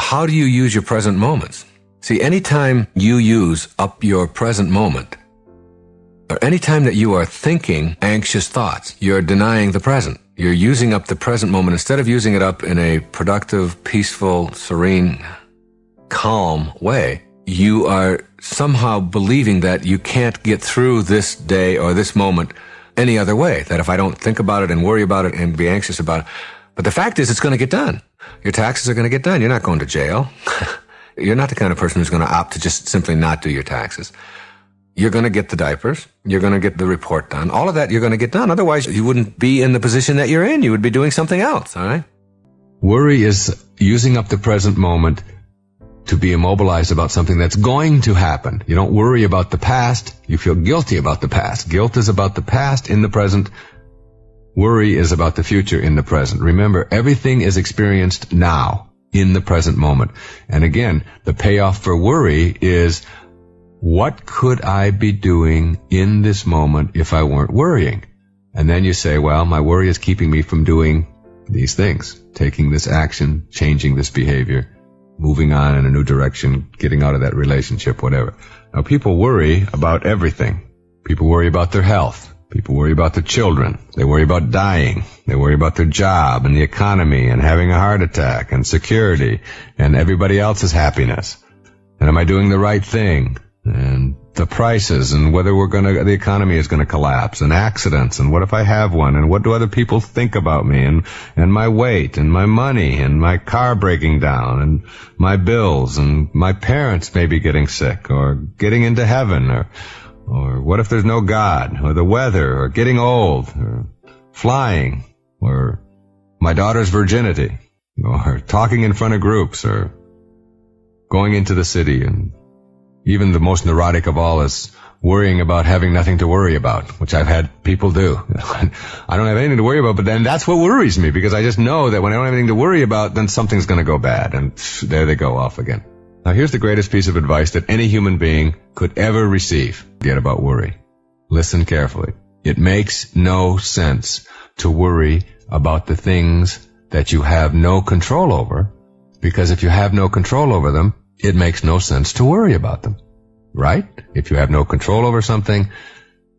how do you use your present moments? See, anytime you use up your present moment, or anytime that you are thinking anxious thoughts, you're denying the present. You're using up the present moment instead of using it up in a productive, peaceful, serene, calm way. You are somehow believing that you can't get through this day or this moment any other way, that if I don't think about it and worry about it and be anxious about it. But the fact is, it's going to get done. Your taxes are going to get done. You're not going to jail. You're not the kind of person who's going to opt to just simply not do your taxes. You're going to get the diapers. You're going to get the report done. All of that you're going to get done. Otherwise, you wouldn't be in the position that you're in. You would be doing something else, all right? Worry is using up the present moment to be immobilized about something that's going to happen. You don't worry about the past. You feel guilty about the past. Guilt is about the past in the present. Worry is about the future in the present. Remember, everything is experienced now in the present moment. And again, the payoff for worry is, what could I be doing in this moment if I weren't worrying? And then you say, well, my worry is keeping me from doing these things, taking this action, changing this behavior, moving on in a new direction, getting out of that relationship, whatever. Now, people worry about everything. People worry about their health. People worry about their children. They worry about dying. They worry about their job and the economy and having a heart attack and security and everybody else's happiness. And am I doing the right thing? And the prices and whether the economy is going to collapse and accidents and what if I have one and what do other people think about me and my weight and my money and my car breaking down and my bills and my parents maybe getting sick or getting into heaven or what if there's no God, or the weather, or getting old, or flying, or my daughter's virginity, or talking in front of groups, or going into the city. And even the most neurotic of all is worrying about having nothing to worry about, which I've had people do. I don't have anything to worry about, but then that's what worries me, because I just know that when I don't have anything to worry about, then something's going to go bad, and there they go off again. Now, here's the greatest piece of advice that any human being could ever receive. Forget about worry. Listen carefully. It makes no sense to worry about the things that you have no control over, because if you have no control over them, it makes no sense to worry about them, right? If you have no control over something,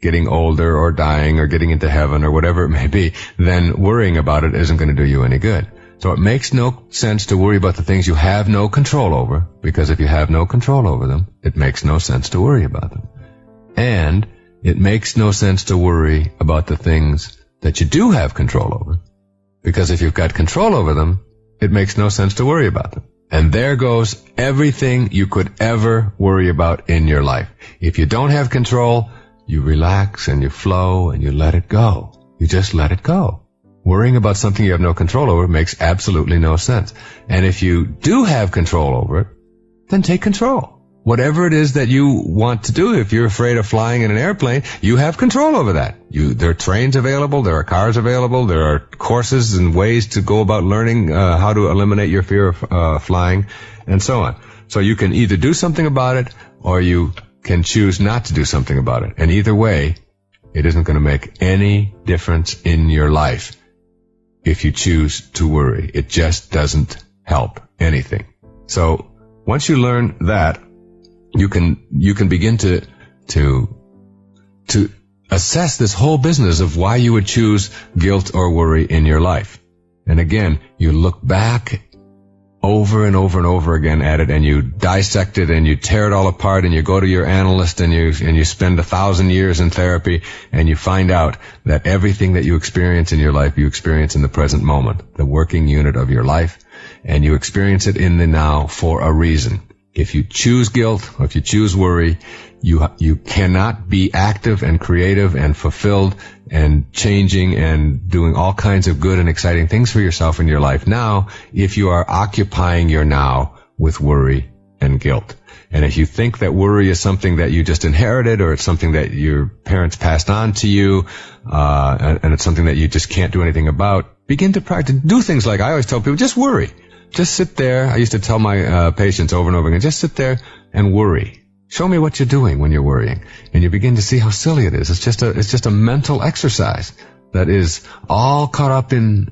getting older or dying or getting into heaven or whatever it may be, then worrying about it isn't going to do you any good. So it makes no sense to worry about the things you have no control over, because if you have no control over them, it makes no sense to worry about them. And it makes no sense to worry about the things that you do have control over, because if you've got control over them, it makes no sense to worry about them. And there goes everything you could ever worry about in your life. If you don't have control, you relax and you flow and you let it go. You just let it go. Worrying about something you have no control over makes absolutely no sense. And if you do have control over it, then take control. Whatever it is that you want to do, if you're afraid of flying in an airplane, you have control over that. There are trains available, there are cars available, there are courses and ways to go about learning how to eliminate your fear of flying, and so on. So you can either do something about it, or you can choose not to do something about it. And either way, it isn't going to make any difference in your life if you choose to worry. It just doesn't help anything. So once you learn that, you can begin to assess this whole business of why you would choose guilt or worry in your life. And again, you look back over and over and over again at it, and you dissect it, and you tear it all apart, and you go to your analyst, and you spend 1,000 years in therapy, and you find out that everything that you experience in your life, you experience in the present moment, the working unit of your life, and you experience it in the now for a reason. If you choose guilt, or if you choose worry, you cannot be active and creative and fulfilled and changing and doing all kinds of good and exciting things for yourself in your life now if you are occupying your now with worry and guilt. And if you think that worry is something that you just inherited, or it's something that your parents passed on to you, and it's something that you just can't do anything about, begin to practice. Do things like, I always tell people, just worry. Just sit there. I used to tell my patients over and over again, just sit there and worry. Show me what you're doing when you're worrying. And you begin to see how silly it is. It's just a mental exercise that is all caught up in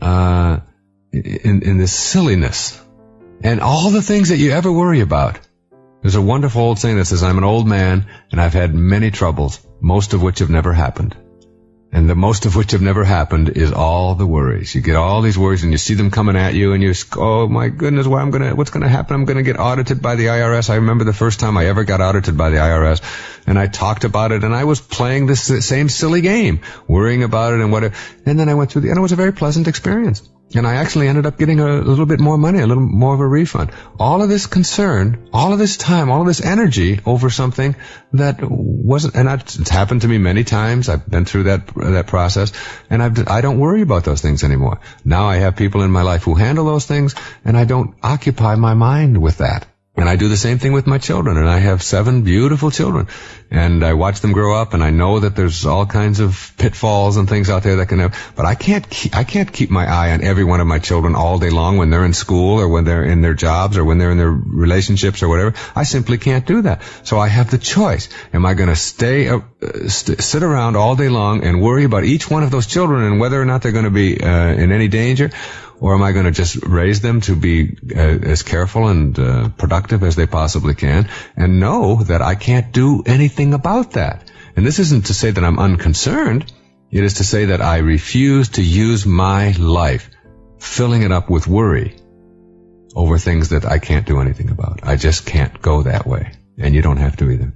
this silliness And all the things that you ever worry about. There's a wonderful old saying that says, I'm an old man and I've had many troubles, most of which have never happened. And the most of which have never happened is all the worries. You get all these worries and you see them coming at you and you, oh my goodness, what's gonna happen? I'm gonna get audited by the IRS. I remember the first time I ever got audited by the IRS, and I talked about it, and I was playing this same silly game, worrying about it and whatever. And then I went through and it was a very pleasant experience. And I actually ended up getting a little bit more money, a little more of a refund. All of this concern, all of this time, all of this energy over something that wasn't, and it's happened to me many times. I've been through that process, and I don't worry about those things anymore. Now I have people in my life who handle those things, and I don't occupy my mind with that. And I do the same thing with my children, and I have 7 beautiful children, and I watch them grow up, and I know that there's all kinds of pitfalls and things out there that can have, but I can't keep my eye on every one of my children all day long when they're in school or when they're in their jobs or when they're in their relationships or whatever. I simply can't do that. So I have the choice. Am I going to sit around all day long and worry about each one of those children and whether or not they're going to be in any danger? Or am I going to just raise them to be as careful and productive as they possibly can and know that I can't do anything about that? And this isn't to say that I'm unconcerned. It is to say that I refuse to use my life filling it up with worry over things that I can't do anything about. I just can't go that way. And you don't have to either.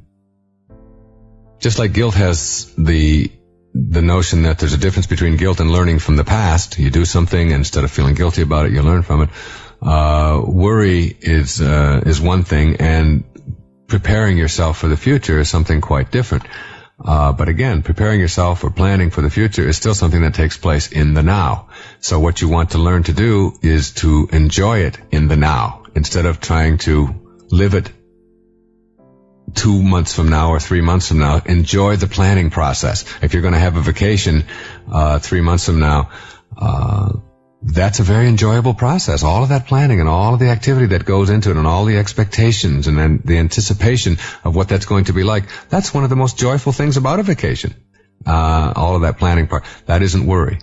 Just like guilt has the notion that there's a difference between guilt and learning from the past. You do something, and instead of feeling guilty about it, you learn from it. Worry is one thing, and preparing yourself for the future is something quite different. But again, preparing yourself or planning for the future is still something that takes place in the now. So what you want to learn to do is to enjoy it in the now, instead of trying to live it 2 months from now or 3 months from now. Enjoy the planning process. If you're going to have a vacation 3 months from now, that's a very enjoyable process. All of that planning and all of the activity that goes into it and all the expectations and then the anticipation of what that's going to be like, that's one of the most joyful things about a vacation. All of that planning part. That isn't worry.